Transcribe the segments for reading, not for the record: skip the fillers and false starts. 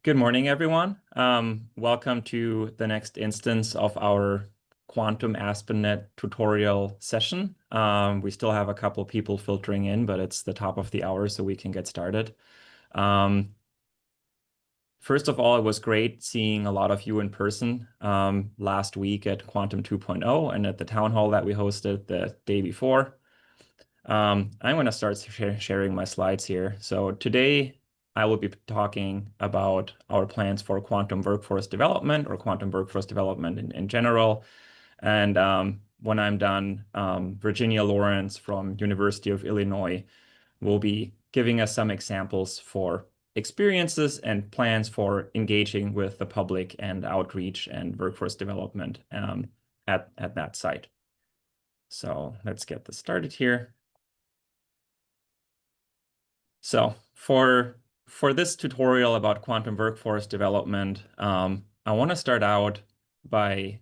Good morning, everyone. Welcome to the next instance of our Quantum ASPEN Net tutorial session. We still have a couple people filtering in, but it's the top of the hour, so we can get started. First of all, it was great seeing a lot of you in person last week at Quantum 2.0 and at the town hall that we hosted the day before. I'm going to start sharing my slides here. So today, I will be talking about our plans for quantum workforce development or quantum workforce development in general. And when I'm done, Virginia Lorenz from University of Illinois will be giving us some examples for experiences and plans for engaging with the public and outreach and workforce development at that site. So let's get this started here. So for this tutorial about quantum workforce development, I want to start out by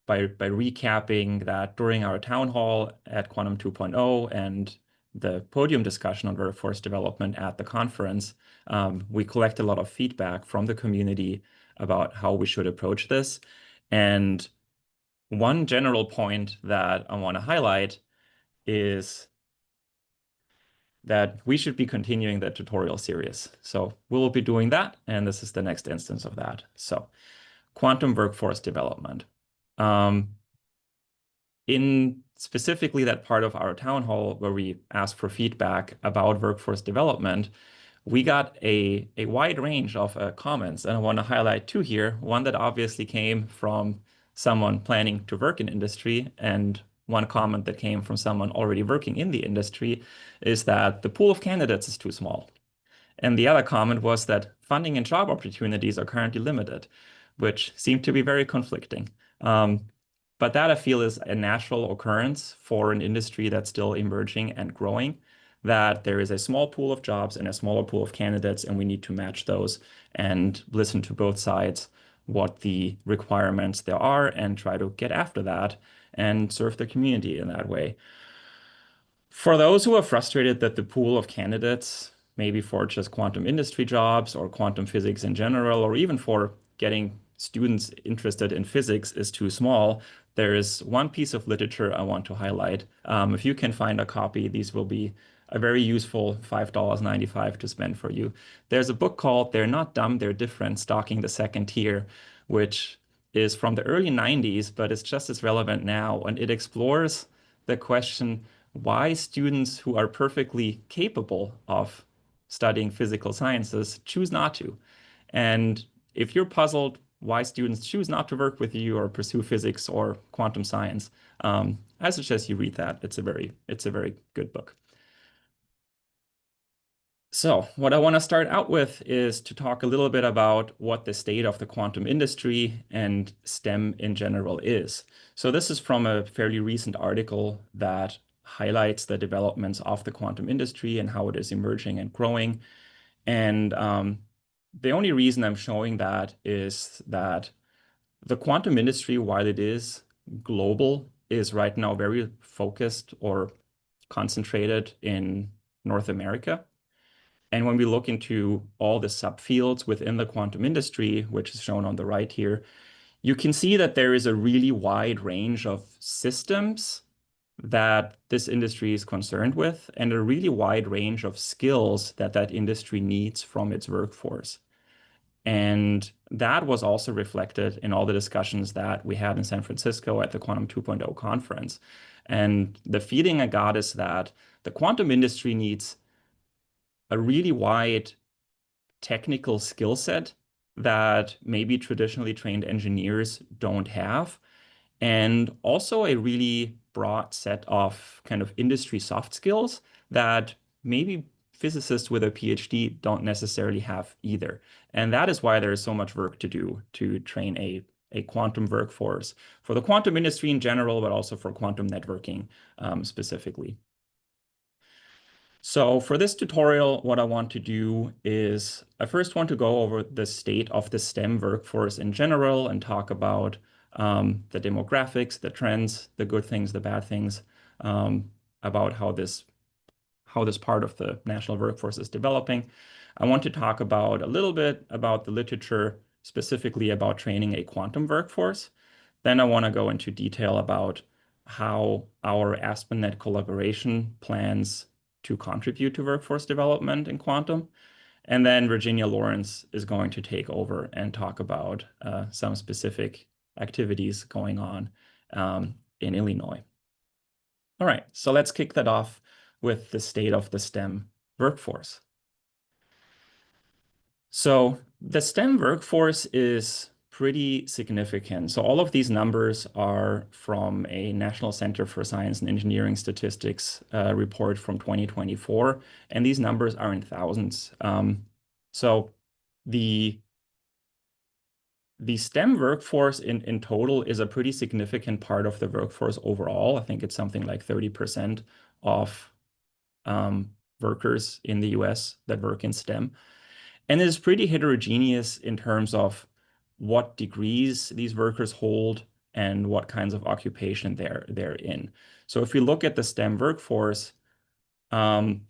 recapping that during our town hall at Quantum 2.0 and the podium discussion on workforce development at the conference, we collect a lot of feedback from the community about how we should approach this. And one general point that I want to highlight is that we should be continuing the tutorial series. So we'll be doing that, and this is the next instance of that. So quantum workforce development. In specifically that part of our town hall where we asked for feedback about workforce development, we got a wide range of comments, and I want to highlight two here. One that obviously came from someone planning to work in industry, and one comment that came from someone already working in the industry is that the pool of candidates is too small. And the other comment was that funding and job opportunities are currently limited, which seemed to be very conflicting. But that I feel is a natural occurrence for an industry that's still emerging and growing, that there is a small pool of jobs and a smaller pool of candidates, and we need to match those and listen to both sides, what the requirements there are, and try to get after that and serve the community in that way. For those who are frustrated that the pool of candidates, maybe for just quantum industry jobs or quantum physics in general, or even for getting students interested in physics is too small, there is one piece of literature I want to highlight. If you can find a copy, these will be a very useful $5.95 to spend for you. There's a book called They're Not Dumb, They're Different, Stalking the Second Tier, which is from the early 90s, but it's just as relevant now. And it explores the question why students who are perfectly capable of studying physical sciences choose not to. And if you're puzzled why students choose not to work with you or pursue physics or quantum science, I suggest you read that. It's a very good book. So what I want to start out with is to talk a little bit about what the state of the quantum industry and STEM in general is. So this is from a fairly recent article that highlights the developments of the quantum industry and how it is emerging and growing. And the only reason I'm showing that is that the quantum industry, while it is global, is right now very focused or concentrated in North America. And when we look into all the subfields within the quantum industry, which is shown on the right here, you can see that there is a really wide range of systems that this industry is concerned with, and a really wide range of skills that that industry needs from its workforce. And that was also reflected in all the discussions that we had in San Francisco at the Quantum 2.0 conference. And the feeling I got is that the quantum industry needs a really wide technical skill set that maybe traditionally trained engineers don't have, and also a really broad set of kind of industry soft skills that maybe physicists with a PhD don't necessarily have either. And that is why there is so much work to do to train a quantum workforce for the quantum industry in general, but also for quantum networking specifically. So for this tutorial, what I want to do is I first want to go over the state of the STEM workforce in general and talk about the demographics, the trends, the good things, the bad things, about how this part of the national workforce is developing. I want to talk about a little bit about the literature, specifically about training a quantum workforce. Then I want to go into detail about how our ASPEN Net collaboration plans to contribute to workforce development in quantum. And then Virginia Lorenz is going to take over and talk about some specific activities going on in Illinois. All right, so let's kick that off with the state of the STEM workforce. So the STEM workforce is pretty significant. So all of these numbers are from a National Center for Science and Engineering Statistics report from 2024, and these numbers are in thousands. So the STEM workforce in total is a pretty significant part of the workforce overall. I think it's something like 30% of workers in the US that work in STEM. And it's pretty heterogeneous in terms of what degrees these workers hold and what kinds of occupation they're in. So if we look at the STEM workforce, actually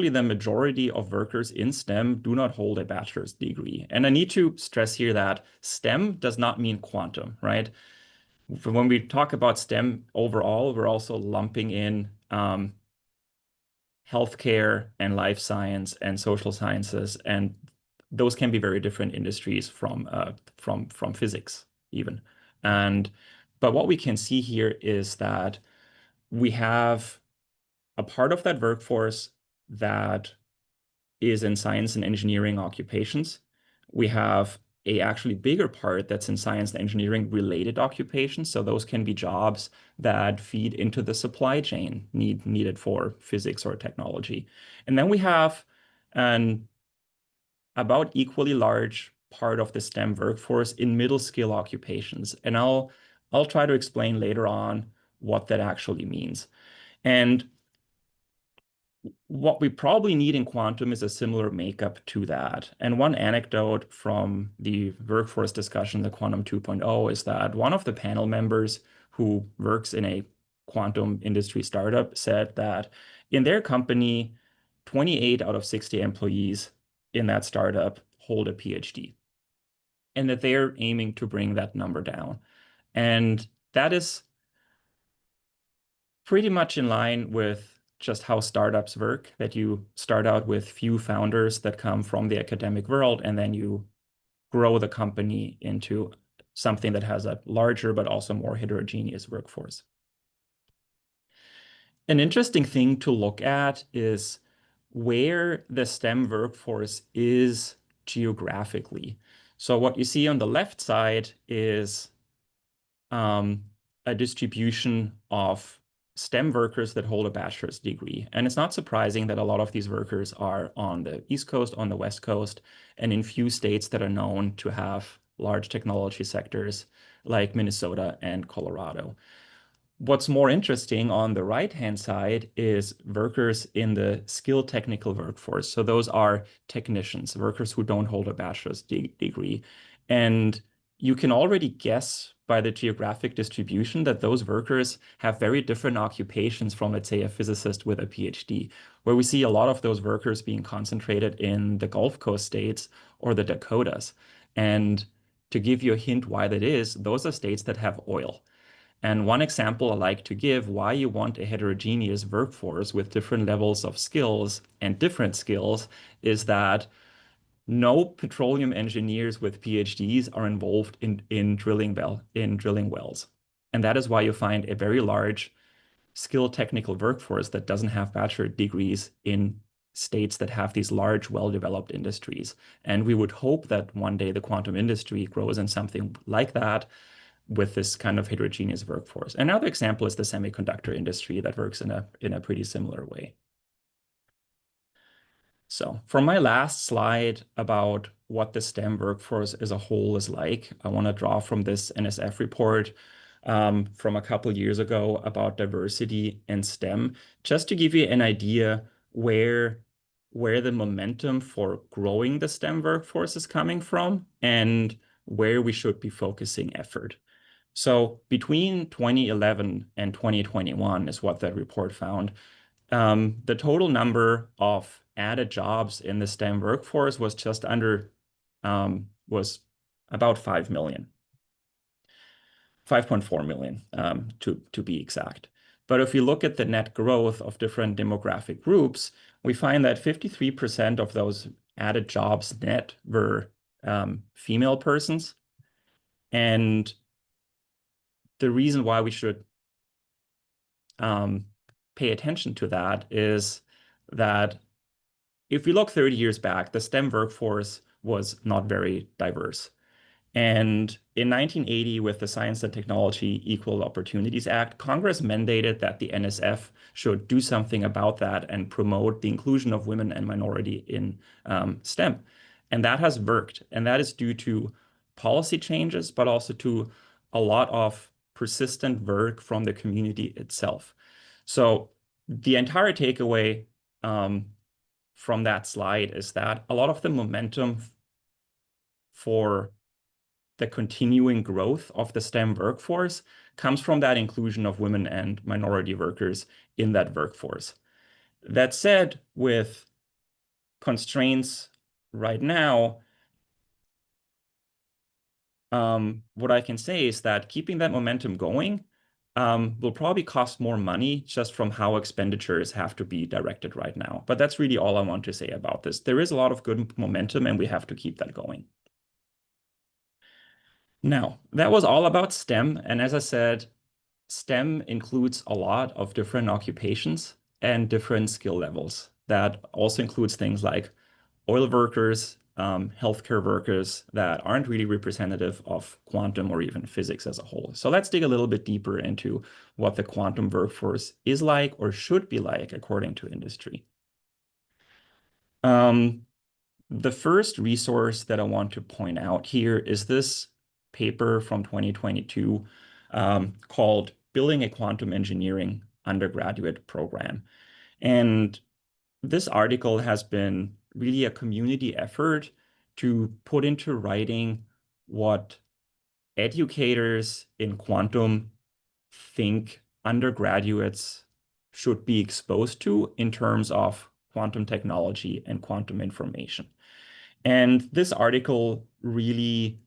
the majority of workers in STEM do not hold a bachelor's degree. And I need to stress here that STEM does not mean quantum, right? When we talk about STEM overall, we're also lumping in healthcare and life science and social sciences, and those can be very different industries from physics even. But what we can see here is that we have a part of that workforce that is in science and engineering occupations. We have a actually bigger part that's in science and engineering related occupations. So those can be jobs that feed into the supply chain needed for physics or technology. And then we have an about equally large part of the STEM workforce in middle skill occupations. And I'll try to explain later on what that actually means. And what we probably need in quantum is a similar makeup to that. And one anecdote from the workforce discussion, the Quantum 2.0, is that one of the panel members who works in a quantum industry startup said that in their company, 28 out of 60 employees in that startup hold a PhD, and that they're aiming to bring that number down. And that is pretty much in line with just how startups work, that you start out with few founders that come from the academic world, and then you grow the company into something that has a larger but also more heterogeneous workforce. An interesting thing to look at is where the STEM workforce is geographically. So what you see on the left side is a distribution of STEM workers that hold a bachelor's degree. And it's not surprising that a lot of these workers are on the East Coast, on the West Coast, and in few states that are known to have large technology sectors like Minnesota and Colorado. What's more interesting on the right-hand side is workers in the skilled technical workforce. So those are technicians, workers who don't hold a bachelor's degree. And you can already guess by the geographic distribution that those workers have very different occupations from, let's say, a physicist with a PhD, where we see a lot of those workers being concentrated in the Gulf Coast states or the Dakotas. And to give you a hint why that is, those are states that have oil. And one example I like to give why you want a heterogeneous workforce with different levels of skills and different skills is that no petroleum engineers with PhDs are involved in drilling wells. And that is why you find a very large skilled technical workforce that doesn't have bachelor degrees in states that have these large, well-developed industries. And we would hope that one day the quantum industry grows in something like that with this kind of heterogeneous workforce. Another example is the semiconductor industry that works in a pretty similar way. So from my last slide about what the STEM workforce as a whole is like, I want to draw from this NSF report from a couple years ago about diversity in STEM, just to give you an idea where the momentum for growing the STEM workforce is coming from and where we should be focusing effort. So between 2011 and 2021 is what that report found. The total number of added jobs in the STEM workforce was just under, was about 5 million, 5.4 million to be exact. But if we look at the net growth of different demographic groups, we find that 53% of those added jobs net were female persons. And the reason why we should pay attention to that is that if we look 30 years back, the STEM workforce was not very diverse. And in 1980, with the Science and Technology Equal Opportunities Act, Congress mandated that the NSF should do something about that and promote the inclusion of women and minority in STEM. And that has worked. And that is due to policy changes, but also to a lot of persistent work from the community itself. So the entire takeaway from that slide is that a lot of the momentum for the continuing growth of the STEM workforce comes from that inclusion of women and minority workers in that workforce. That said, with constraints right now, what I can say is that keeping that momentum going will probably cost more money just from how expenditures have to be directed right now. But that's really all I want to say about this. There is a lot of good momentum, and we have to keep that going. Now, that was all about STEM. And as I said, STEM includes a lot of different occupations and different skill levels. That also includes things like oil workers, healthcare workers that aren't really representative of quantum or even physics as a whole. So let's dig a little bit deeper into what the quantum workforce is like or should be like according to industry. The first resource that I want to point out here is this paper from 2022 called Building a Quantum Engineering Undergraduate Program. And this article has been really a community effort to put into writing what educators in quantum think undergraduates should be exposed to in terms of quantum technology and quantum information. And this article really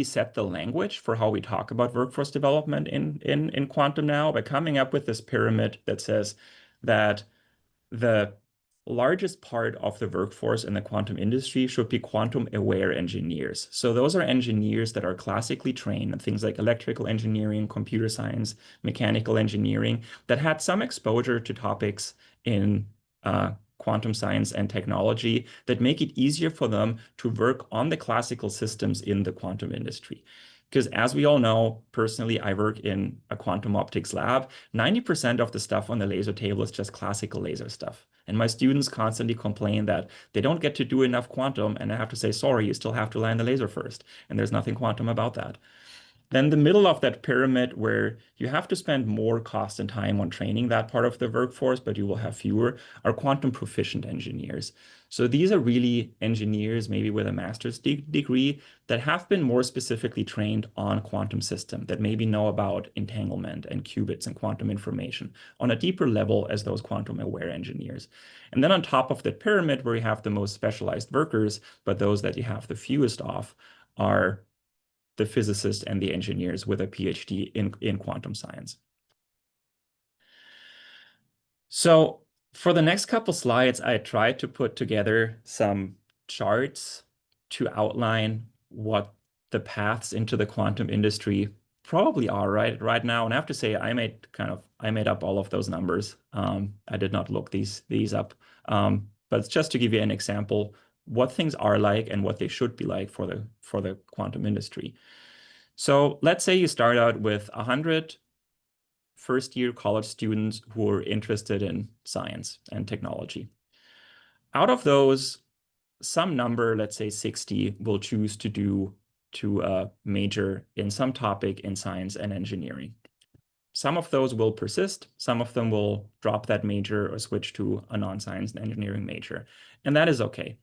set the language for how we talk about workforce development in quantum now by coming up with this pyramid that says that the largest part of the workforce in the quantum industry should be quantum aware engineers. So those are engineers that are classically trained in things like electrical engineering, computer science, mechanical engineering, that had some exposure to topics in quantum science and technology that make it easier for them to work on the classical systems in the quantum industry. Because as we all know, personally, I work in a quantum optics lab. 90% of the stuff on the laser table is just classical laser stuff. And my students constantly complain that they don't get to do enough quantum, and I have to say, sorry, you still have to land the laser first. And there's nothing quantum about that. Then the middle of that pyramid, where you have to spend more cost and time on training that part of the workforce, but you will have fewer, are quantum proficient engineers. So these are really engineers, maybe with a master's degree, that have been more specifically trained on quantum system, that maybe know about entanglement and qubits and quantum information on a deeper level as those quantum aware engineers. And then on top of that pyramid, where you have the most specialized workers, but those that you have the fewest of, are the physicists and the engineers with a PhD in quantum science. So for the next couple slides, I tried to put together some charts to outline what the paths into the quantum industry probably are right now. And I have to say, I made up all of those numbers. I did not look these up, but just to give you an example, what things are like and what they should be like for the quantum industry. So let's say you start out with 100 first-year college students who are interested in science and technology. Out of those, some number, let's say 60, will choose to major in some topic in science and engineering. Some of those will persist. Some of them will drop that major or switch to a non-science and engineering major. And that is okay.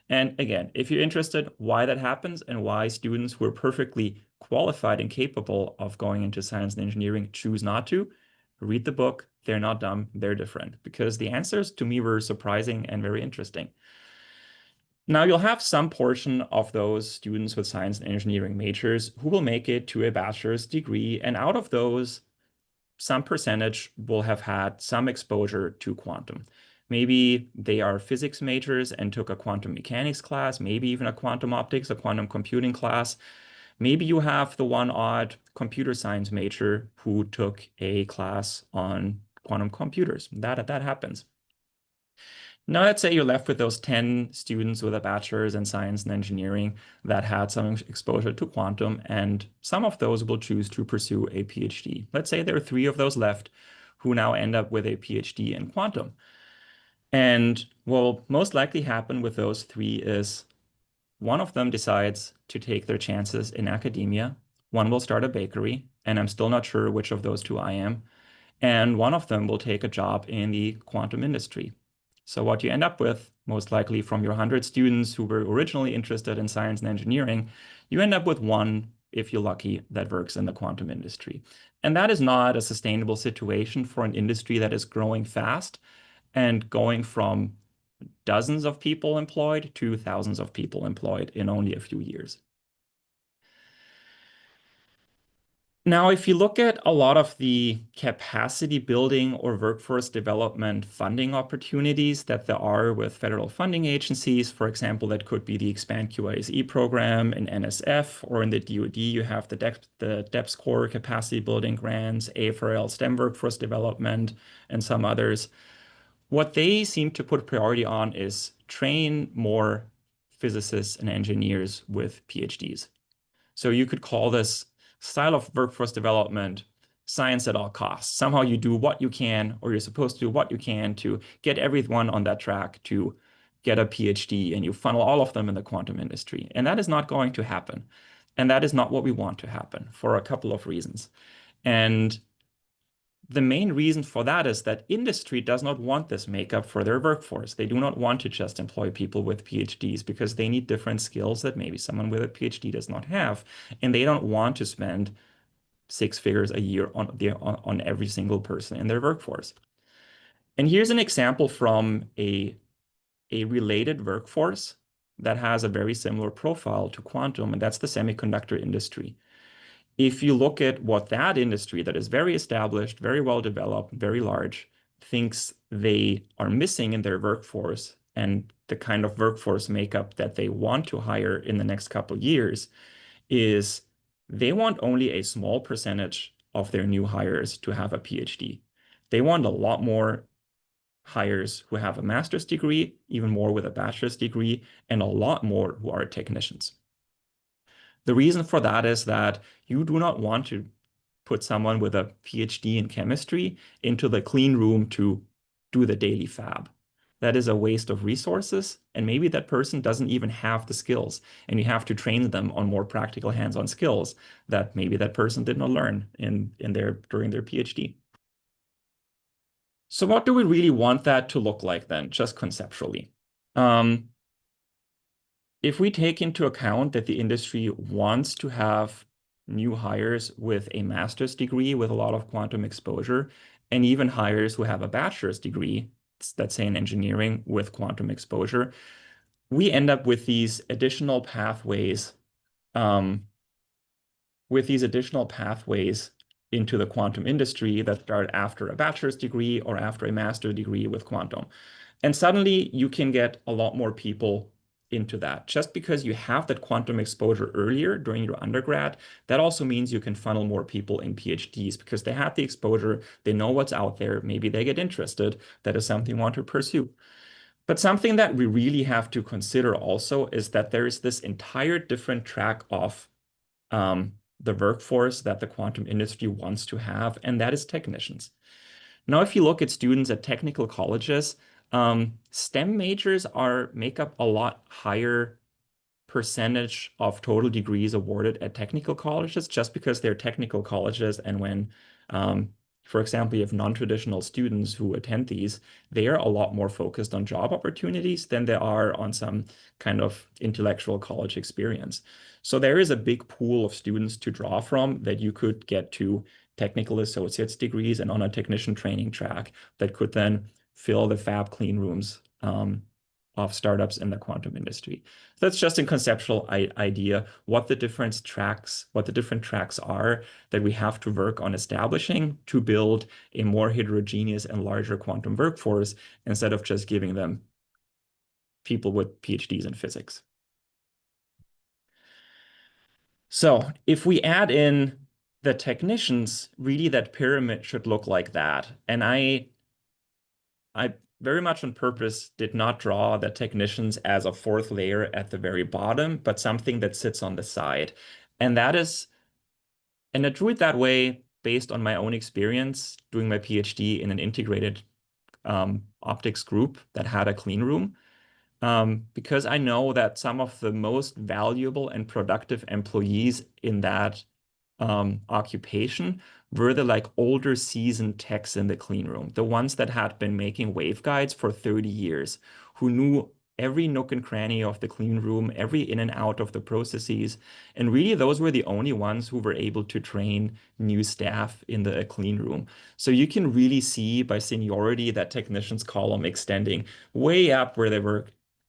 And again, if you're interested why that happens and why students who are perfectly qualified and capable of going into science and engineering choose not to, read the book. They're not dumb, they're different. Because the answers to me were surprising and very interesting. Now, you'll have some portion of those students with science and engineering majors who will make it to a bachelor's degree. And out of those, some percentage will have had some exposure to quantum. Maybe they are physics majors and took a quantum mechanics class, maybe even a quantum optics, a quantum computing class. Maybe you have the one odd computer science major who took a class on quantum computers. That happens. Now, let's say you're left with those 10 students with a bachelor's in science and engineering that had some exposure to quantum, and some of those will choose to pursue a PhD. Let's say there are 3 of those left who now end up with a PhD in quantum. And what will most likely happen with those 3 is one of them decides to take their chances in academia, one will start a bakery, and I'm still not sure which of those 2 I am, and one of them will take a job in the quantum industry. So what you end up with, most likely from your 100 students who were originally interested in science and engineering, you end up with 1, if you're lucky, that works in the quantum industry. And that is not a sustainable situation for an industry that is growing fast and going from dozens of people employed to thousands of people employed in only a few years. Now, if you look at a lot of the capacity building or workforce development funding opportunities that there are with federal funding agencies, for example, that could be the Expand QISE program in NSF, or in the DoD, you have the DEPS Core capacity building grants, AFRL STEM workforce development, and some others. What they seem to put priority on is train more physicists and engineers with PhDs. So you could call this style of workforce development science at all costs. Somehow you do what you can, or you're supposed to do what you can to get everyone on that track to get a PhD, and you funnel all of them in the quantum industry. And that is not going to happen. And that is not what we want to happen for a couple of reasons. And the main reason for that is that industry does not want this makeup for their workforce. They do not want to just employ people with PhDs because they need different skills that maybe someone with a PhD does not have. And they don't want to spend 6 figures a year on every single person in their workforce. And here's an example from a related workforce that has a very similar profile to quantum, and that's the semiconductor industry. If you look at what that industry that is very established, very well developed, very large, thinks they are missing in their workforce and the kind of workforce makeup that they want to hire in the next couple of years, is they want only a small percentage of their new hires to have a PhD. They want a lot more hires who have a master's degree, even more with a bachelor's degree, and a lot more who are technicians. The reason for that is that you do not want to put someone with a PhD in chemistry into the clean room to do the daily fab. That is a waste of resources, and maybe that person doesn't even have the skills, and you have to train them on more practical hands-on skills that maybe that person did not learn during their PhD. So what do we really want that to look like then, just conceptually? If we take into account that the industry wants to have new hires with a master's degree with a lot of quantum exposure, and even hires who have a bachelor's degree, let's say in engineering with quantum exposure, we end up with these additional pathways, into the quantum industry that start after a bachelor's degree or after a master's degree with quantum. And suddenly you can get a lot more people into that. Just because you have that quantum exposure earlier during your undergrad, that also means you can funnel more people in PhDs because they have the exposure, they know what's out there, maybe they get interested, that is something you want to pursue. But something that we really have to consider also is that there is this entire different track of the workforce that the quantum industry wants to have, and that is technicians. Now, if you look at students at technical colleges, STEM majors make up a lot higher percentage of total degrees awarded at technical colleges just because they're technical colleges. And when, for example, you have non-traditional students who attend these, they are a lot more focused on job opportunities than they are on some kind of intellectual college experience. So there is a big pool of students to draw from that you could get to technical associate's degrees and on a technician training track that could then fill the fab clean rooms of startups in the quantum industry. So that's just a conceptual idea what the different tracks are that we have to work on establishing to build a more heterogeneous and larger quantum workforce instead of just giving them people with PhDs in physics. So if we add in the technicians, really that pyramid should look like that. And I very much on purpose did not draw the technicians as a fourth layer at the very bottom, but something that sits on the side. And I drew it that way based on my own experience doing my PhD in an integrated optics group that had a clean room. Because I know that some of the most valuable and productive employees in that occupation were the like older seasoned techs in the clean room, the ones that had been making waveguides for 30 years, who knew every nook and cranny of the clean room, every in and out of the processes. And really, those were the only ones who were able to train new staff in the clean room. So you can really see by seniority that technicians column extending way up where they were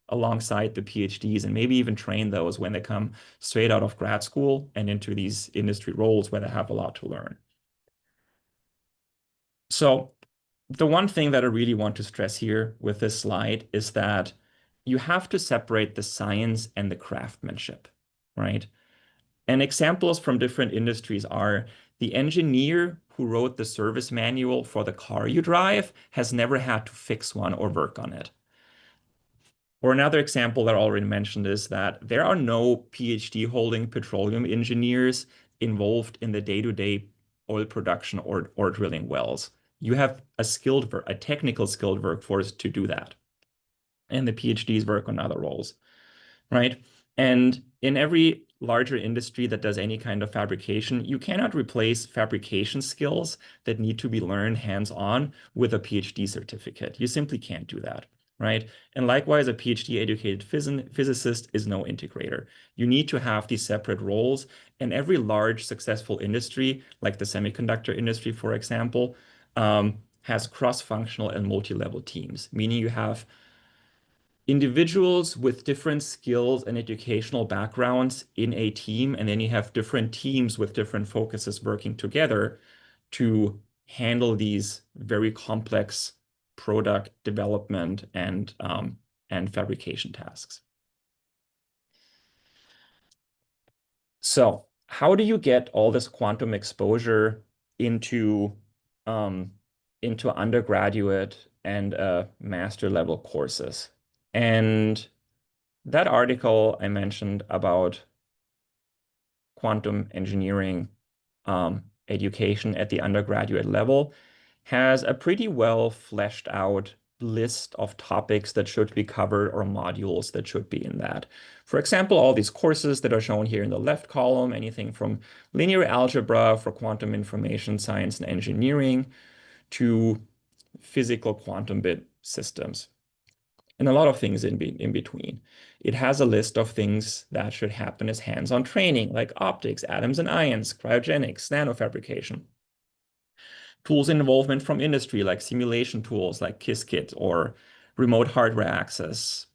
alongside the PhDs and maybe even train those when they come straight out of grad school and into these industry roles where they have a lot to learn. So the one thing that I really want to stress here with this slide is that you have to separate the science and the craftsmanship, right? And examples from different industries are the engineer who wrote the service manual for the car you drive has never had to fix one or work on it. Or another example that I already mentioned is that there are no PhD holding petroleum engineers involved in the day-to-day oil production or drilling wells. You have a technical skilled workforce to do that. And the PhDs work on other roles, right? And in every larger industry that does any kind of fabrication, you cannot replace fabrication skills that need to be learned hands-on with a PhD certificate. You simply can't do that, right? And likewise, a PhD-educated physicist is no integrator. You need to have these separate roles. And every large successful industry, like the semiconductor industry, for example, has cross-functional and multi-level teams, meaning you have individuals with different skills and educational backgrounds in a team, and then you have different teams with different focuses working together to handle these very complex product development and fabrication tasks. So how do you get all this quantum exposure into undergraduate and master level courses? And that article I mentioned about quantum engineering education at the undergraduate level has a pretty well fleshed out list of topics that should be covered or modules that should be in that. For example, all these courses that are shown here in the left column, anything from linear algebra for quantum information science and engineering to physical quantum bit systems, and a lot of things in between. It has a list of things that should happen as hands-on training, like optics, atoms and ions, cryogenics, nanofabrication. Tools involvement from industry, like simulation tools like Qiskit or remote hardware access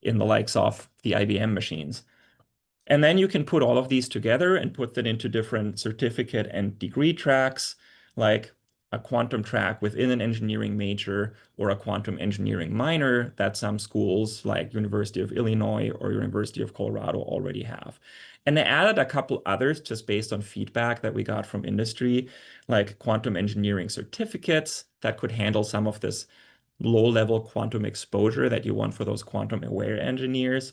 in the likes of the IBM machines. And then you can put all of these together and put them into different certificate and degree tracks, like a quantum track within an engineering major or a quantum engineering minor that some schools like University of Illinois or University of Colorado already have. And I added a couple others just based on feedback that we got from industry, like quantum engineering certificates that could handle some of this low-level quantum exposure that you want for those quantum aware engineers.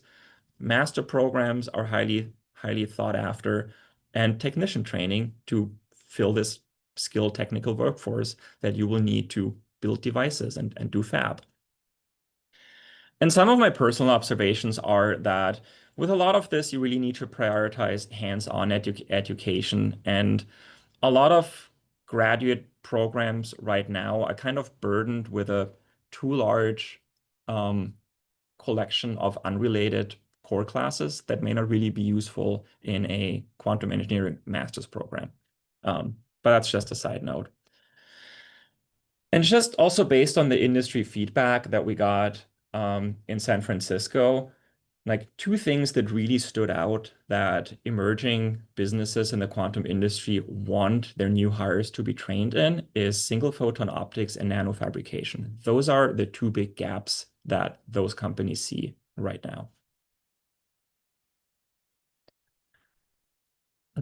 Master programs are highly thought after, and technician training to fill this skilled technical workforce that you will need to build devices and do fab. And some of my personal observations are that with a lot of this, you really need to prioritize hands-on education. And a lot of graduate programs right now are kind of burdened with a too large collection of unrelated core classes that may not really be useful in a quantum engineering master's program. but that's just a side note. And just also based on the industry feedback that we got in San Francisco, like two things that really stood out that emerging businesses in the quantum industry want their new hires to be trained in is single photon optics and nanofabrication. Those are the two big gaps that those companies see right now.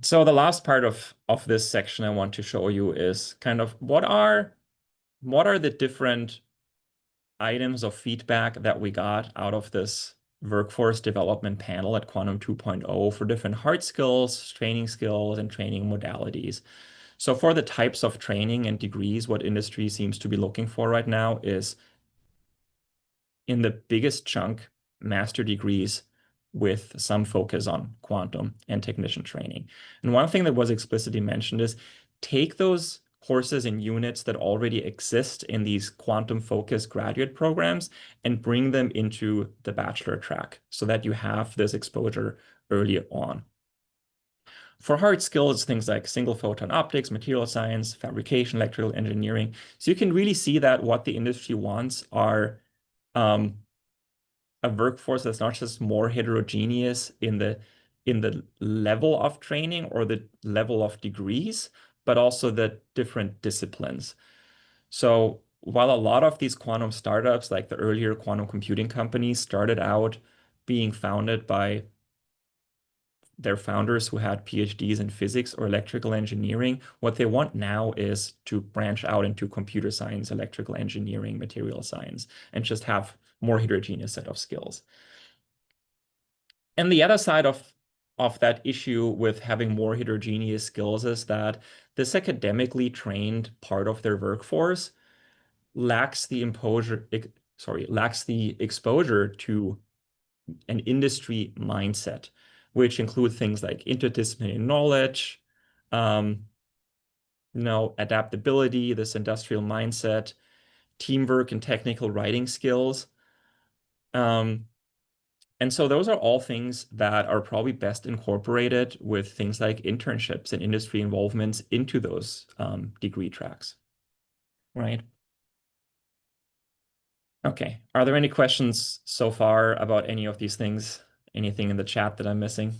So the last part of this section I want to show you is kind of what are the different items of feedback that we got out of this workforce development panel at Quantum 2.0 for different hard skills, training skills, and training modalities. So for the types of training and degrees, what industry seems to be looking for right now is, in the biggest chunk, master degrees with some focus on quantum and technician training. And one thing that was explicitly mentioned is take those courses and units that already exist in these quantum-focused graduate programs and bring them into the bachelor track so that you have this exposure early on. For hard skills, things like single photon optics, material science, fabrication, electrical engineering. So you can really see that what the industry wants are a workforce that's not just more heterogeneous in the level of training or the level of degrees, but also the different disciplines. So while a lot of these quantum startups, like the earlier quantum computing companies, started out being founded by their founders who had PhDs in physics or electrical engineering, what they want now is to branch out into computer science, electrical engineering, material science, and just have more heterogeneous set of skills. And the other side of that issue with having more heterogeneous skills is that this academically trained part of their workforce lacks the exposure to an industry mindset, which include things like interdisciplinary knowledge, adaptability, this industrial mindset, teamwork and technical writing skills. And so those are all things that are probably best incorporated with things like internships and industry involvements into those degree tracks, right? Okay. Are there any questions so far about any of these things? Anything in the chat that I'm missing?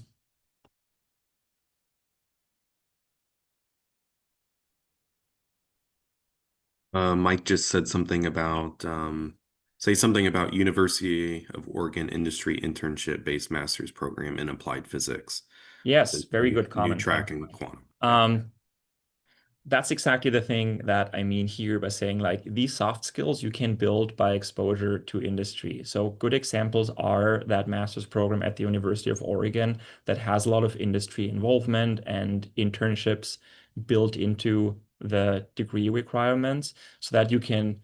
Mike just said something about say something about University of Oregon industry internship-based master's program in applied physics. Yes, very New good comment, track in the quantum. That's exactly the thing that I mean here by saying like these soft skills you can build by exposure to industry. So good examples are that master's program at the University of Oregon that has a lot of industry involvement and internships built into the degree requirements so that you can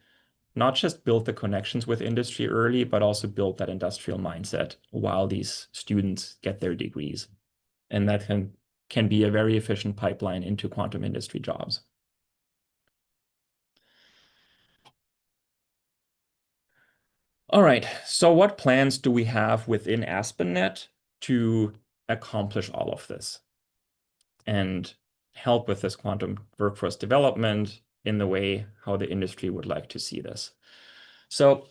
not just build the connections with industry early, but also build that industrial mindset while these students get their degrees. And that can be a very efficient pipeline into quantum industry jobs. All right, so what plans do we have within ASPEN Net to accomplish all of this and help with this quantum workforce development in the way how the industry would like to see this? So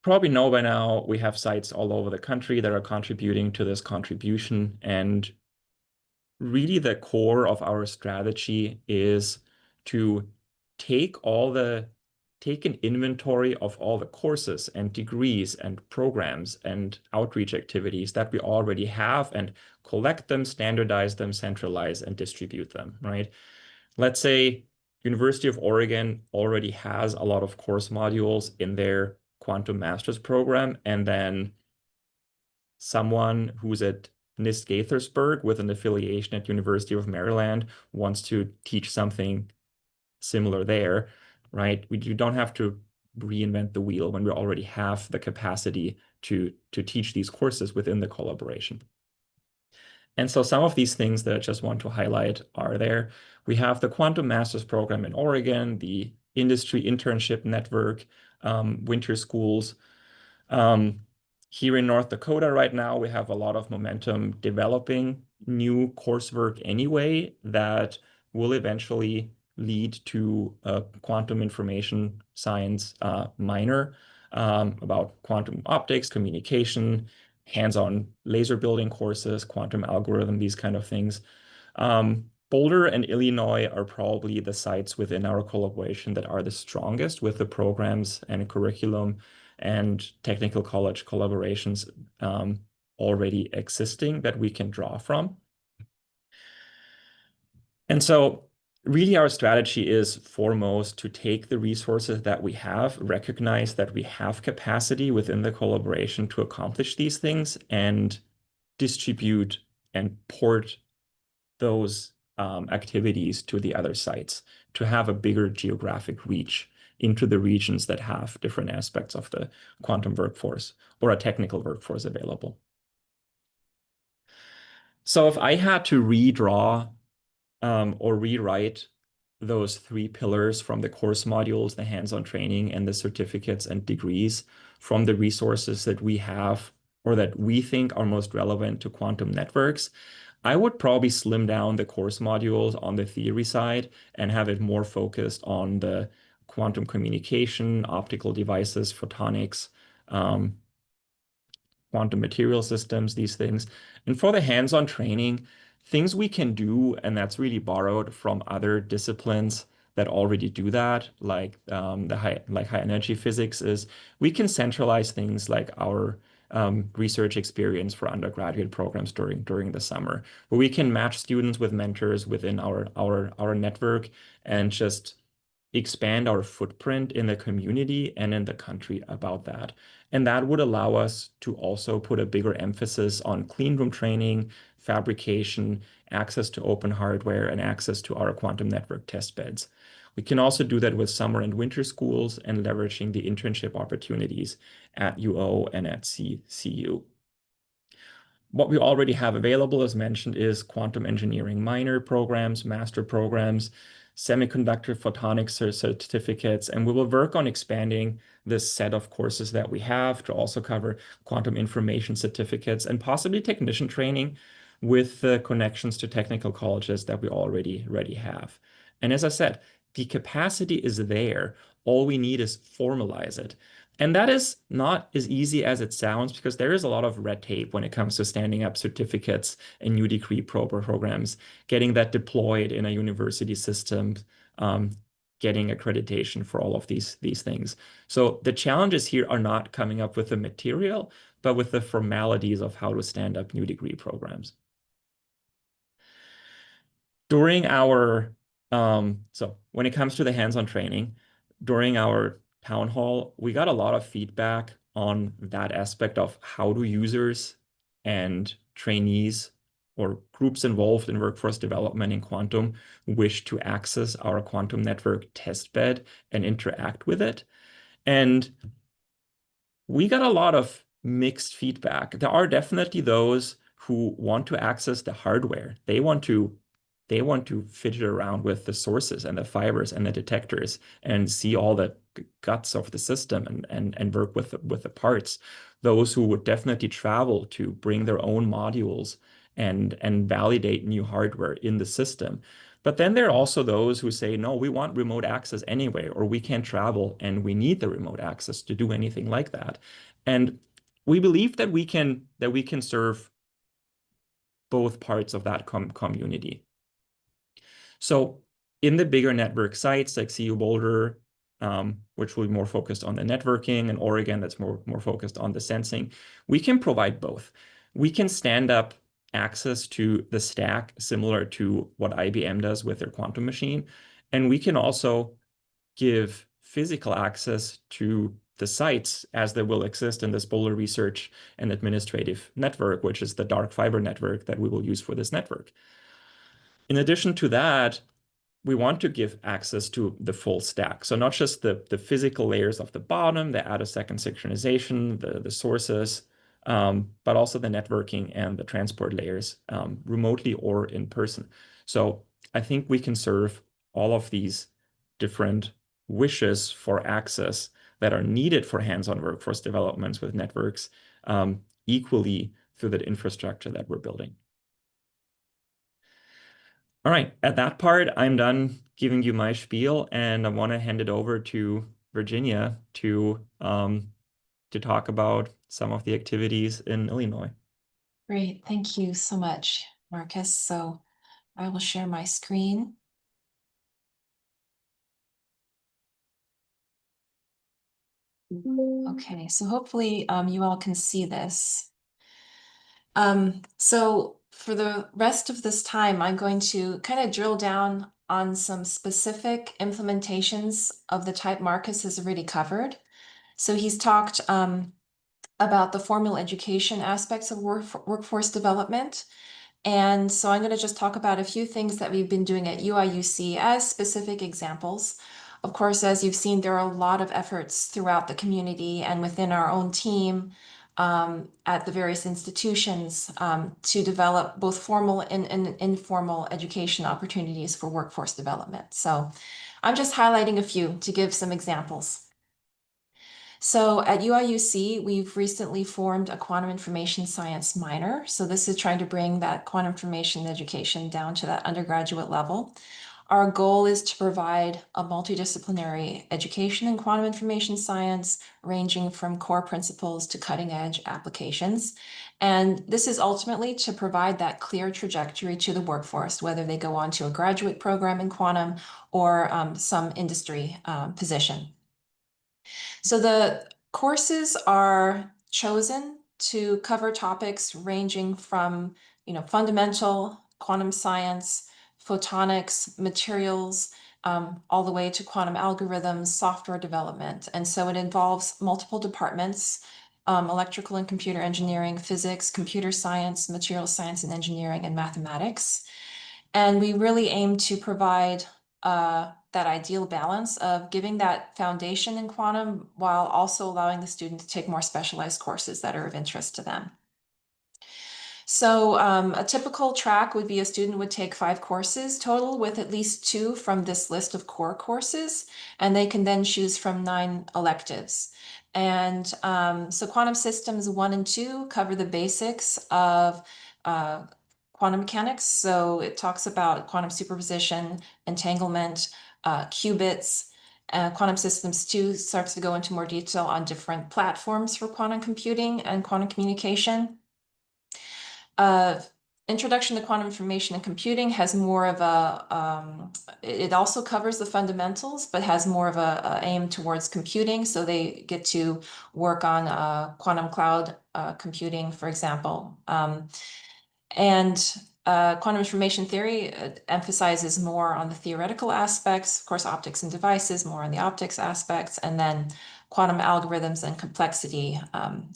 probably know by now we have sites all over the country that are contributing to this contribution, and really the core of our strategy is to take an inventory of all the courses and degrees and programs and outreach activities that we already have and collect them, standardize them, centralize, and distribute them, right? Let's say University of Oregon already has a lot of course modules in their quantum master's program, and then someone who's at NIST Gaithersburg with an affiliation at University of Maryland wants to teach something similar there, right? You don't have to reinvent the wheel when we already have the capacity to teach these courses within the collaboration. And so some of these things that I just want to highlight are there. We have the Quantum Masters program in Oregon, the Industry Internship Network, winter schools. Here in North Dakota right now, we have a lot of momentum developing new coursework anyway that will eventually lead to a quantum information science minor about quantum optics, communication, hands-on laser building courses, quantum algorithm, these kind of things. Boulder and Illinois are probably the sites within our collaboration that are the strongest with the programs and curriculum and technical college collaborations already existing that we can draw from. And so really our strategy is foremost to take the resources that we have, recognize that we have capacity within the collaboration to accomplish these things, and distribute and port those activities to the other sites to have a bigger geographic reach into the regions that have different aspects of the quantum workforce or a technical workforce available. So if I had to redraw or rewrite those three pillars from the course modules, the hands-on training, and the certificates and degrees from the resources that we have or that we think are most relevant to quantum networks, I would probably slim down the course modules on the theory side and have it more focused on the quantum communication, optical devices, photonics, quantum material systems, these things. And for the hands-on training, things we can do, and that's really borrowed from other disciplines that already do that, like high energy physics, is we can centralize things like our research experience for undergraduate programs during the summer, where we can match students with mentors within our network and just expand our footprint in the community and in the country about that. And that would allow us to also put a bigger emphasis on clean room training, fabrication, access to open hardware, and access to our quantum network test beds. We can also do that with summer and winter schools and leveraging the internship opportunities at UO and at CU. What we already have available, as mentioned, is quantum engineering minor programs, master programs, semiconductor photonics certificates, and we will work on expanding this set of courses that we have to also cover quantum information certificates and possibly technician training with the connections to technical colleges that we already have. And as I said, the capacity is there. All we need is formalize it. And that is not as easy as it sounds because there is a lot of red tape when it comes to standing up certificates and new degree programs, getting that deployed in a university system, getting accreditation for all of these things. So the challenges here are not coming up with the material, but with the formalities of how to stand up new degree programs. During our, so when it comes to the hands-on training, during our town hall, we got a lot of feedback on that aspect of how do users and trainees or groups involved in workforce development in quantum wish to access our quantum network testbed and interact with it. And we got a lot of mixed feedback. There are definitely those who want to access the hardware. They want to fidget around with the sources and the fibers and the detectors and see all the guts of the system and work with the parts. Those who would definitely travel to bring their own modules and validate new hardware in the system. But then there are also those who say, no, we want remote access anyway, or we can't travel and we need the remote access to do anything like that. And we believe that we can serve both parts of that community. So in the bigger network sites like CU Boulder, which will be more focused on the networking, and Oregon that's more focused on the sensing, we can provide both. We can stand up access to the stack similar to what IBM does with their quantum machine. And we can also give physical access to the sites as they will exist in this Boulder Research and Administrative Network, which is the dark fiber network that we will use for this network. In addition to that, we want to give access to the full stack. So not just the physical layers of the bottom, the attosecond synchronization, the sources, but also the networking and the transport layers remotely or in person. So I think we can serve all of these different wishes for access that are needed for hands-on workforce developments with networks equally through the infrastructure that we're building. All right, at that part, I'm done giving you my spiel, and I want to hand it over to Virginia to talk about some of the activities in Illinois. Great, thank you so much, Marcus. So I will share my screen. Okay, so hopefully you all can see this. So for the rest of this time, I'm going to kind of drill down on some specific implementations of the type Marcus has already covered. So he's talked about the formal education aspects of workforce development. And so I'm going to just talk about a few things that we've been doing at UIUC as specific examples. Of course, as you've seen, there are a lot of efforts throughout the community and within our own team at the various institutions to develop both formal and informal education opportunities for workforce development. So I'm just highlighting a few to give some examples. So at UIUC, we've recently formed a quantum information science minor. So this is trying to bring that quantum information education down to that undergraduate level. Our goal is to provide a multidisciplinary education in quantum information science, ranging from core principles to cutting edge applications. And this is ultimately to provide that clear trajectory to the workforce, whether they go on to a graduate program in quantum or some industry position. So the courses are chosen to cover topics ranging from, fundamental quantum science, photonics, materials, all the way to quantum algorithms, software development. And so it involves multiple departments, electrical and computer engineering, physics, computer science, material science and engineering, and mathematics. And we really aim to provide that ideal balance of giving that foundation in quantum while also allowing the student to take more specialized courses that are of interest to them. So a typical track would be a student would take 5 courses total, with at least 2 from this list of core courses, and they can then choose from 9 electives. And so quantum systems 1 and 2 cover the basics of quantum mechanics. So it talks about quantum superposition, entanglement, qubits. Quantum systems 2 starts to go into more detail on different platforms for quantum computing and quantum communication. Introduction to Quantum Information and Computing has more of it also covers the fundamentals, but has more of a aim towards computing. So they get to work on quantum cloud computing, for example. Quantum information theory emphasizes more on the theoretical aspects, of course, optics and devices, more on the optics aspects, and then quantum algorithms and complexity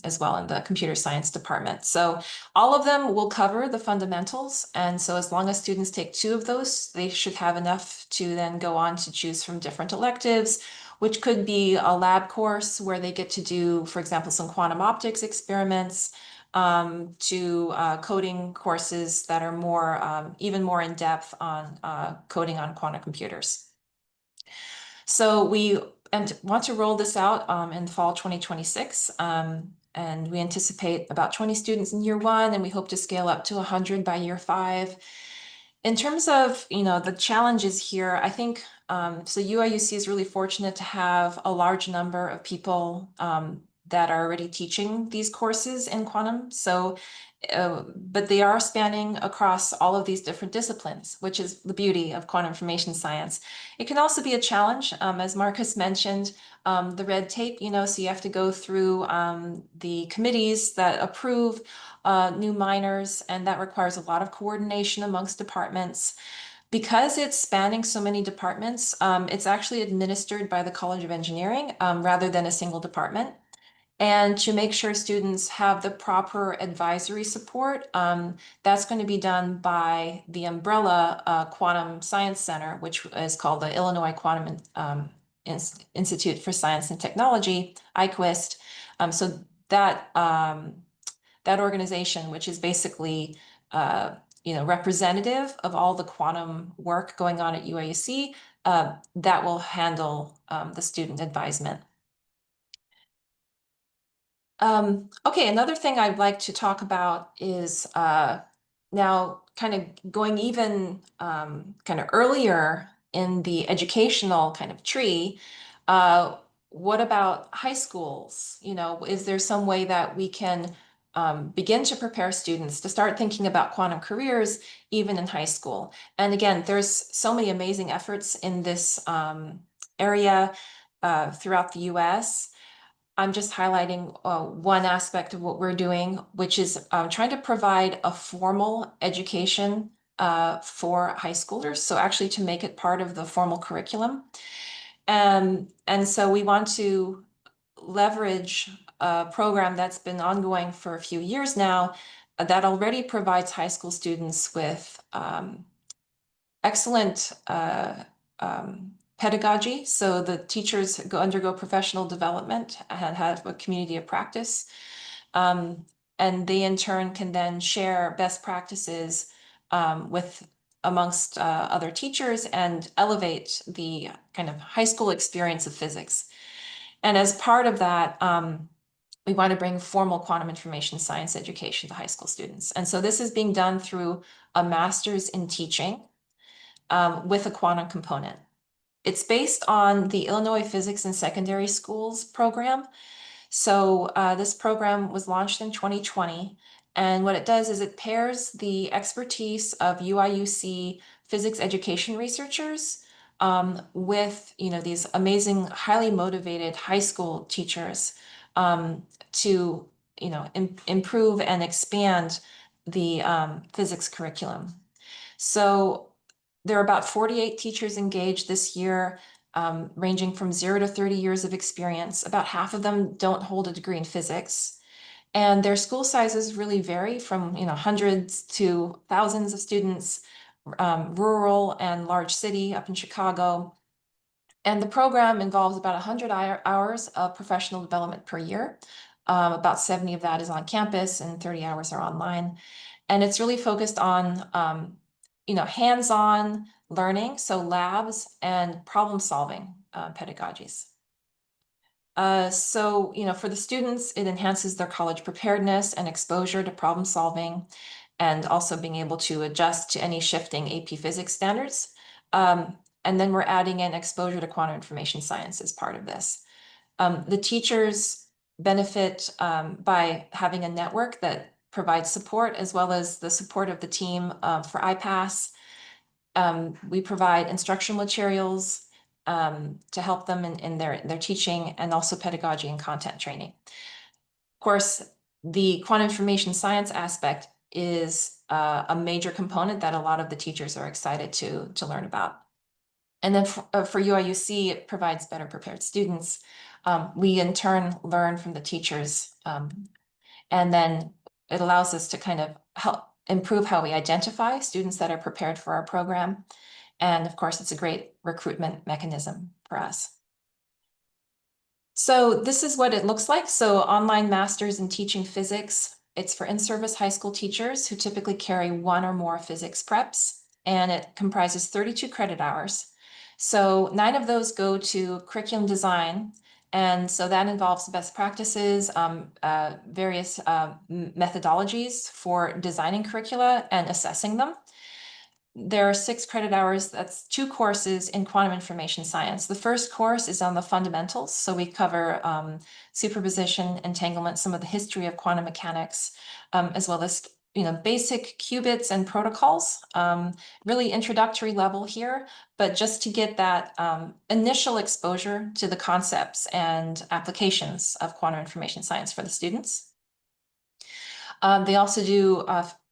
as well in the computer science department. So all of them will cover the fundamentals. And so as long as students take 2 of those, they should have enough to then go on to choose from different electives, which could be a lab course where they get to do, for example, some quantum optics experiments, to coding courses that are more, even more in depth on coding on quantum computers. So we want to roll this out in fall 2026. And we anticipate about 20 students in year 1, and we hope to scale up to 100 by year 5. In terms of, the challenges here, I think, so UIUC is really fortunate to have a large number of people that are already teaching these courses in quantum. So, but they are spanning across all of these different disciplines, which is the beauty of quantum information science. It can also be a challenge, as Marcus mentioned, the red tape, so you have to go through the committees that approve new minors, and that requires a lot of coordination amongst departments. Because it's spanning so many departments, it's actually administered by the College of Engineering rather than a single department. And to make sure students have the proper advisory support, that's going to be done by the umbrella Quantum Science Center, which is called the Illinois Quantum Institute for Science and Technology, IQUIST. So that organization, which is basically representative of all the quantum work going on at UIUC, that will handle the student advisement. Okay, another thing I'd like to talk about is now kind of going even kind of earlier in the educational kind of tree, what about high schools? You know, is there some way that we can begin to prepare students to start thinking about quantum careers even in high school? And again, there's so many amazing efforts in this area throughout the US. I'm just highlighting one aspect of what we're doing, which is trying to provide a formal education for high schoolers. So actually to make it part of the formal curriculum. And so we want to leverage a program that's been ongoing for a few years now that already provides high school students with excellent pedagogy. So the teachers undergo professional development and have a community of practice. And they in turn can then share best practices with amongst other teachers and elevate the kind of high school experience of physics. And as part of that, we want to bring formal quantum information science education to high school students. And so this is being done through a master's in teaching with a quantum component. It's based on the Illinois Physics in Secondary Schools program. So this program was launched in 2020. And what it does is it pairs the expertise of UIUC physics education researchers with, you know, these amazing, highly motivated high school teachers to, you know, improve and expand the physics curriculum. So there are about 48 teachers engaged this year, ranging from 0 to 30 years of experience. About half of them don't hold a degree in physics. And their school sizes really vary from, you know, hundreds to thousands of students, rural and large city up in Chicago. And the program involves about 100 hours of professional development per year. About 70 of that is on campus and 30 hours are online. And it's really focused on you know, hands-on learning, so labs and problem-solving pedagogies. So, you know, for the students, it enhances their college preparedness and exposure to problem solving, and also being able to adjust to any shifting AP physics standards. And then we're adding in exposure to quantum information science as part of this. The teachers benefit by having a network that provides support, as well as the support of the team for IPASS. We provide instructional materials to help them in their teaching, and also pedagogy and content training. Of course, the quantum information science aspect is a major component that a lot of the teachers are excited to learn about. And then for UIUC, it provides better prepared students. We in turn learn from the teachers, and then it allows us to kind of help improve how we identify students that are prepared for our program. And of course, it's a great recruitment mechanism for us. So this is what it looks like. So online masters in teaching physics. It's for in-service high school teachers who typically carry one or more physics preps, and it comprises 32 credit hours. So 9 of those go to curriculum design. And so that involves best practices, various methodologies for designing curricula and assessing them. There are 6 credit hours. That's 2 courses in quantum information science. The first course is on the fundamentals. So we cover superposition, entanglement, some of the history of quantum mechanics, as well as, you know, basic qubits and protocols. Really introductory level here, but just to get that initial exposure to the concepts and applications of quantum information science for the students. They also do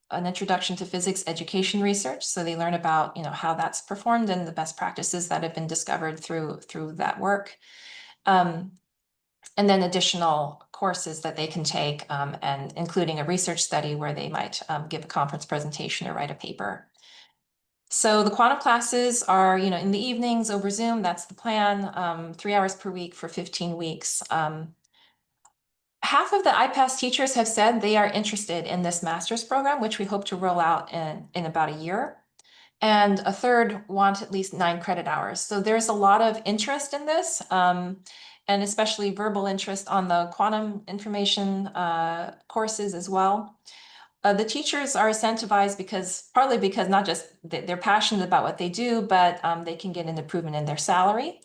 an introduction to physics education research. So they learn about, you know, how that's performed and the best practices that have been discovered through that work. And then additional courses that they can take, and including a research study where they might give a conference presentation or write a paper. So the quantum classes are, you know, in the evenings over Zoom. That's the plan, 3 hours per week for 15 weeks. Half of the IPASS teachers have said they are interested in this master's program, which we hope to roll out in about a year. And a third want at least 9 credit hours. So there's a lot of interest in this, and especially verbal interest on the quantum information courses as well. The teachers are incentivized partly because not just they're passionate about what they do, but they can get an improvement in their salary.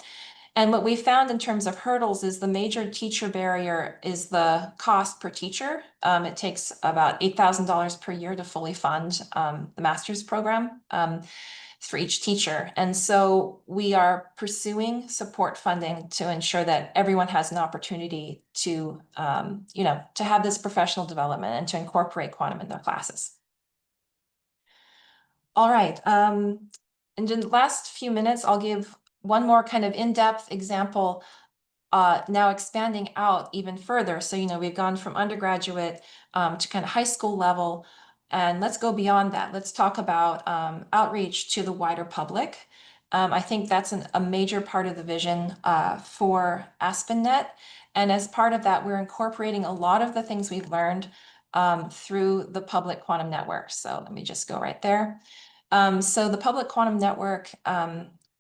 And what we found in terms of hurdles is the major teacher barrier is the cost per teacher. It takes about $8,000 per year to fully fund the master's program for each teacher. And so we are pursuing support funding to ensure that everyone has an opportunity to, to have this professional development and to incorporate quantum in their classes. All right. In the last few minutes, I'll give one more kind of in-depth example, now expanding out even further. So, we've gone from undergraduate to kind of high school level, and let's go beyond that. Let's talk about outreach to the wider public. I think that's a major part of the vision for ASPEN Net. And as part of that, we're incorporating a lot of the things we've learned through the public quantum network. So let me just go right there. So the public quantum network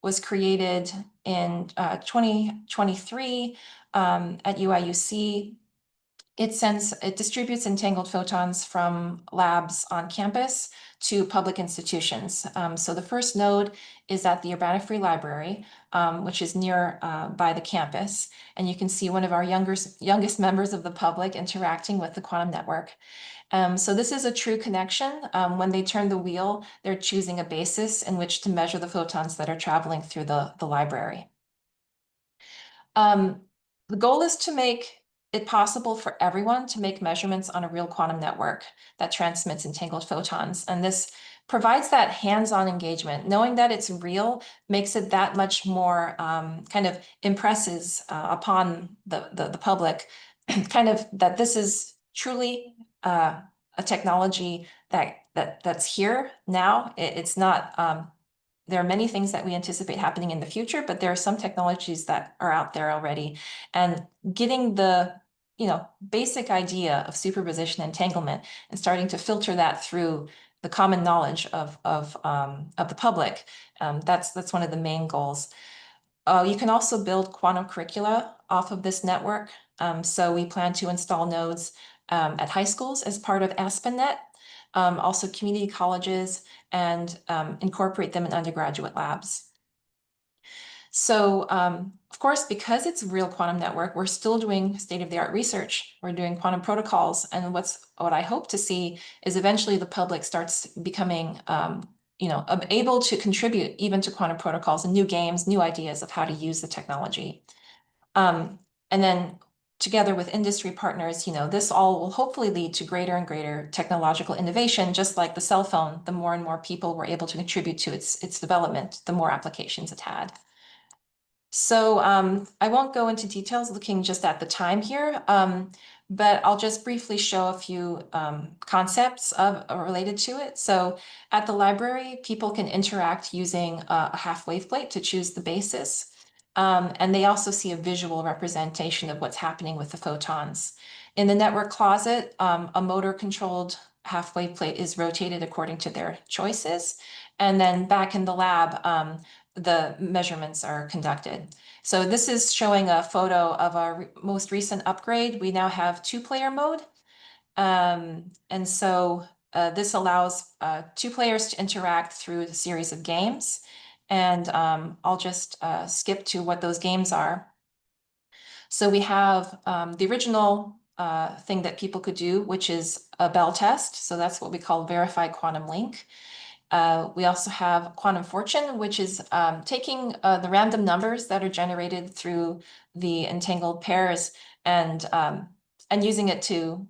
was created in 2023 at UIUC. It distributes entangled photons from labs on campus to public institutions. So the first node is at the Urbana Free Library, which is near by the campus. And you can see one of our youngest members of the public interacting with the quantum network. So this is a true connection. When they turn the wheel, they're choosing a basis in which to measure the photons that are traveling through the library. The goal is to make it possible for everyone to make measurements on a real quantum network that transmits entangled photons. And this provides that hands-on engagement. Knowing that it's real makes it that much more kind of impresses upon the public, kind of that this is truly a technology that's here now. It's not. There are many things that we anticipate happening in the future, but there are some technologies that are out there already. And getting the basic idea of superposition entanglement and starting to filter that through the common knowledge of the public, that's one of the main goals. You can also build quantum curricula off of this network. So we plan to install nodes at high schools as part of ASPEN Net, also community colleges, and incorporate them in undergraduate labs. So, of course, because it's a real quantum network, we're still doing state-of-the-art research. We're doing quantum protocols, and what I hope to see is eventually the public starts becoming able to contribute even to quantum protocols and new games, new ideas of how to use the technology. And then together with industry partners, this all will hopefully lead to greater and greater technological innovation, just like the cell phone. The more and more people were able to contribute to its development, the more applications it had. So I won't go into details looking just at the time here, but I'll just briefly show a few concepts related to it. So at the library, people can interact using a half-wave plate to choose the basis. And they also see a visual representation of what's happening with the photons. In the network closet, a motor-controlled half-wave plate is rotated according to their choices. And then back in the lab, the measurements are conducted. So this is showing a photo of our most recent upgrade. We now have 2-player mode. And so this allows 2 players to interact through a series of games. And I'll just skip to what those games are. So we have the original thing that people could do, which is a Bell test. So that's what we call verified quantum link. We also have quantum fortune, which is taking the random numbers that are generated through the entangled pairs and using it to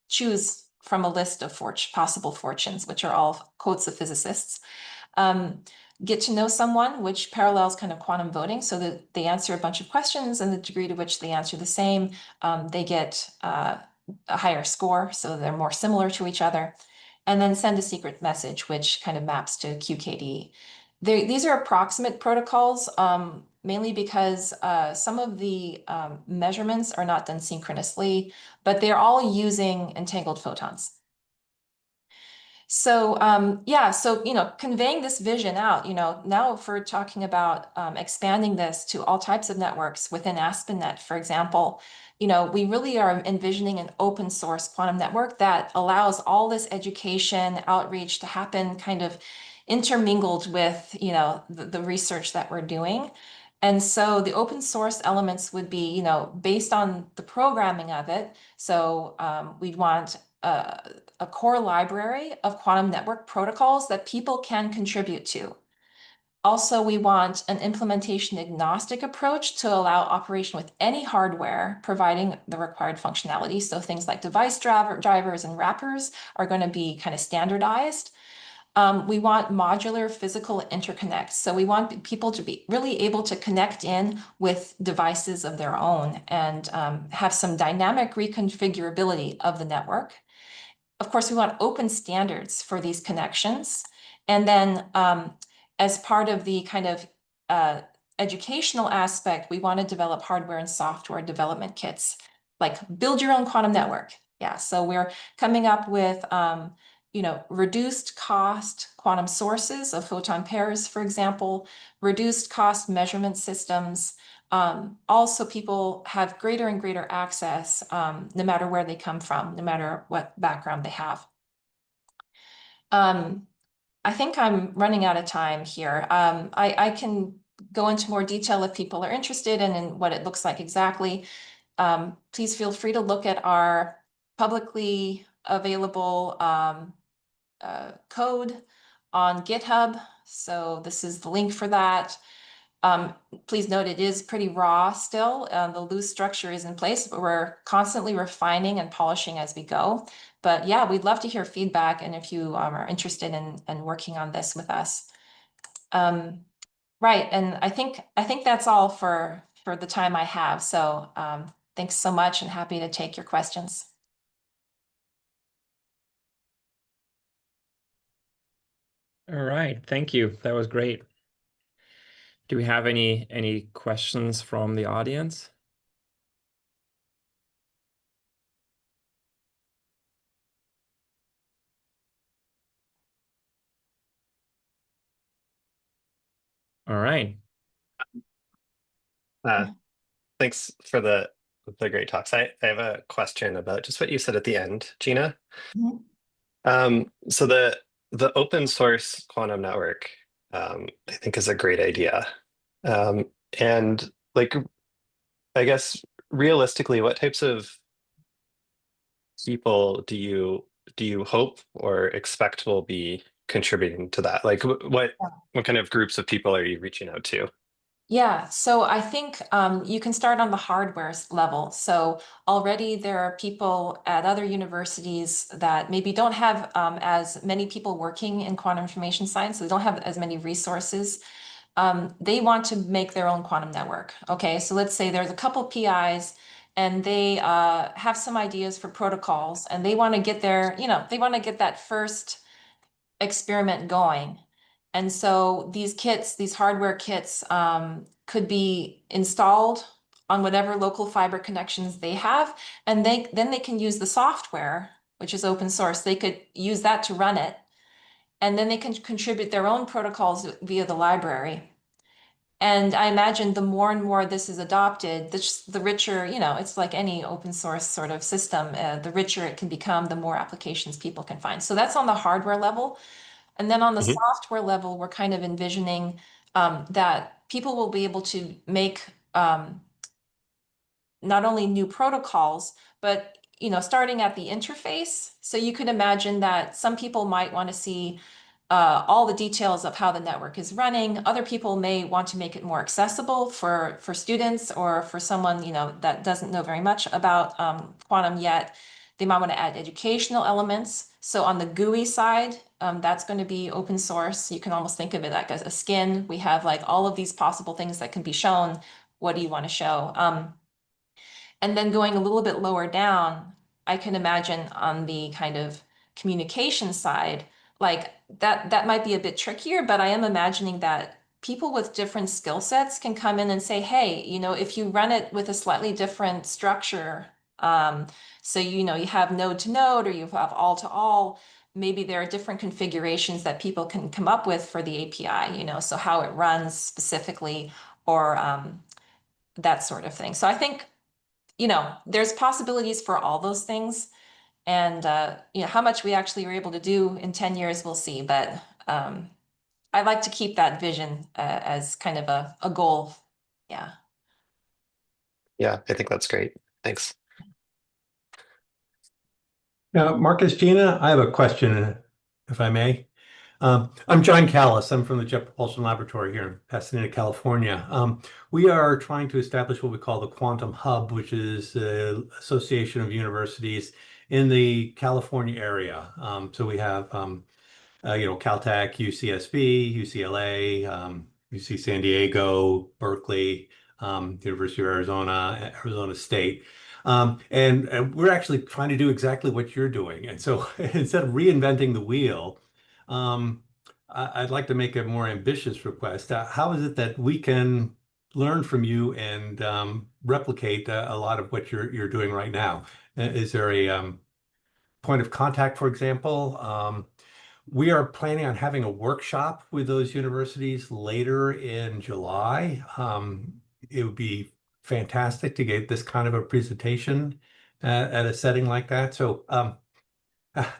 choose from a list of possible fortunes, which are all quotes of physicists. Get to know someone, which parallels kind of quantum voting, so that they answer a bunch of questions, and the degree to which they answer the same, they get a higher score, so they're more similar to each other. And then send a secret message, which kind of maps to QKD. These are approximate protocols, mainly because some of the measurements are not done synchronously, but they're all using entangled photons. So yeah, so conveying this vision out, now if we're talking about expanding this to all types of networks within ASPEN Net, for example, we really are envisioning an open source quantum network that allows all this education outreach to happen kind of intermingled with, the research that we're doing. And so the open source elements would be, based on the programming of it. So we'd want a core library of quantum network protocols that people can contribute to. Also, we want an implementation agnostic approach to allow operation with any hardware, providing the required functionality. So things like device drivers and wrappers are going to be kind of standardized. We want modular physical interconnects. So we want people to be really able to connect in with devices of their own and have some dynamic reconfigurability of the network. Of course, we want open standards for these connections. And then as part of the kind of educational aspect, we want to develop hardware and software development kits, like build your own quantum network. Yeah, so we're coming up with reduced cost quantum sources of photon pairs, for example, reduced cost measurement systems. Also, people have greater and greater access, no matter where they come from, no matter what background they have. I think I'm running out of time here. I can go into more detail if people are interested in what it looks like exactly. Please feel free to look at our publicly available code on GitHub. So this is the link for that. Please note it is pretty raw still. The loose structure is in place, but we're constantly refining and polishing as we go. But yeah, we'd love to hear feedback and if you are interested in working on this with us. Right, and I think that's all for the time I have. So thanks so much and happy to take your questions. All right, thank you. That was great. Do we have any questions from the audience? All right. Thanks for the great talks. I have a question about just what you said at the end, Gina. So the open source quantum network, I think is a great idea. And like, I guess realistically, what types of people do you hope or expect will be contributing to that? Like, what kind of groups of people are you reaching out to? Yeah, so I think you can start on the hardware level. So already there are people at other universities that maybe don't have as many people working in quantum information science, so they don't have as many resources. They want to make their own quantum network. Okay, so let's say there's a couple PIs and they have some ideas for protocols and they want to get their, they want to get that first experiment going. And so these kits, these hardware kits, could be installed on whatever local fiber connections they have, and then they can use the software, which is open source. They could use that to run it, and then they can contribute their own protocols via the library. And I imagine the more and more this is adopted, the richer, it's like any open source sort of system, the richer it can become, the more applications people can find. So that's on the hardware level. And then on the software level, we're kind of envisioning that people will be able to make not only new protocols, but starting at the interface. So you could imagine that some people might want to see all the details of how the network is running. Other people may want to make it more accessible for students or for someone that doesn't know very much about quantum yet. They might want to add educational elements. So on the GUI side, that's going to be open source. You can almost think of it like a skin. We have like all of these possible things that can be shown. What do you want to show? And then going a little bit lower down, I can imagine on the kind of communication side, like that might be a bit trickier, but I am imagining that people with different skill sets can come in and say, hey, if you run it with a slightly different structure, so you have node to node or you have all to all, maybe there are different configurations that people can come up with for the API, you know, so how it runs specifically, or that sort of thing. So I think, you know, there's possibilities for all those things. And you know, how much we actually are able to do in 10 years, we'll see. But I'd like to keep that vision as kind of a goal. Yeah. Yeah, I think that's great. Thanks. Now, Marcus, Gina, I have a question, if I may. I'm John Callis. I'm from the Jet Propulsion Laboratory here in Pasadena, California. We are trying to establish what we call the Quantum Hub, which is the association of universities in the California area. So we have, you know, Caltech, UCSB, UCLA, UC San Diego, Berkeley, University of Arizona, Arizona State. And we're actually trying to do exactly what you're doing. And so instead of reinventing the wheel, I'd like to make a more ambitious request. How is it that we can learn from you and replicate a lot of what you're doing right now? Is there a point of contact, for example? We are planning on having a workshop with those universities later in July. It would be fantastic to get this kind of a presentation at a setting like that. So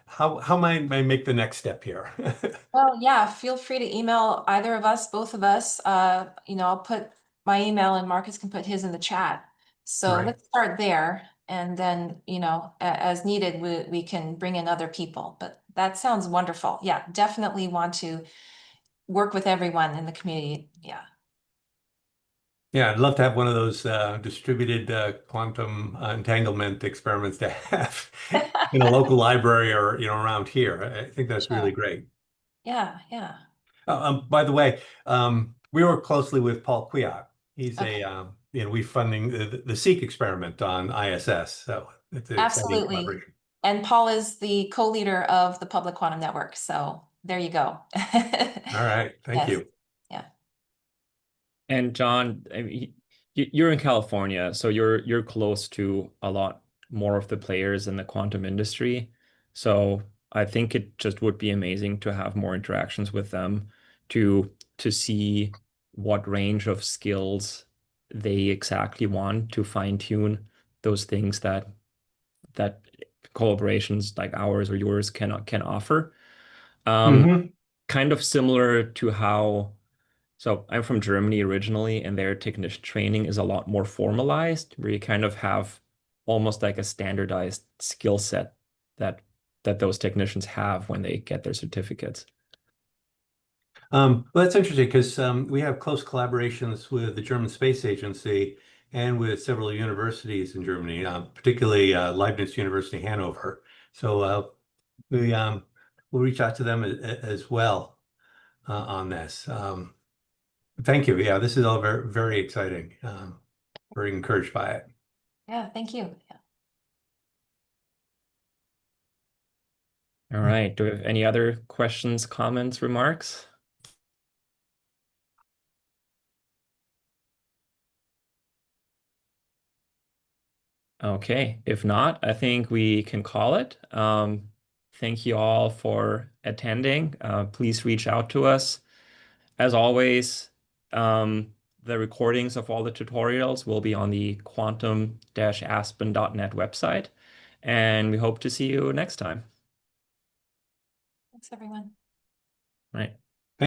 how might I make the next step here? Well, yeah, feel free to email either of us, both of us. You know, I'll put my email and Marcus can put his in the chat. So Right. let's start there. And then, you know, as needed, we can bring in other people. But that sounds wonderful. Yeah, definitely want to work with everyone in the community. Yeah. Yeah, I'd love to have one of those distributed quantum entanglement experiments to have in a local library or, you know, around here. I think that's really Sure. great. Yeah, yeah. By the way, we work closely with Paul Kwiat. He's Okay. you know, we're funding the SEEK experiment on ISS. So it's an exciting Absolutely. collaboration. And Paul is the co-leader of the Public Quantum Network. So there you go. All right. Thank Yes. you. Yeah. And John, I mean, you're in California, so you're close to a lot more of the players in the quantum industry. So I think it just would be amazing to have more interactions with them to see what range of skills they exactly want to fine-tune those things that collaborations like ours or yours can offer. Hmm. Kind of similar to how, so I'm from Germany originally, and their technician training is a lot more formalized, where you kind of have almost like a standardized skill set that those technicians have when they get their certificates. Well, that's interesting because we have close collaborations with the German Space Agency and with several universities in Germany, particularly Leibniz University Hanover. So we'll reach out to them as well on this. Thank you. Yeah, this is all very, very exciting. Very encouraged by it. Yeah, thank you. Yeah. All right. Do we have any other questions, comments, remarks? Okay. If not, I think we can call it. Thank you all for attending. Please reach out to us. As always, the recordings of all the tutorials will be on the quantum-aspen.net website, and we hope to see you next time. Thanks, everyone. Right.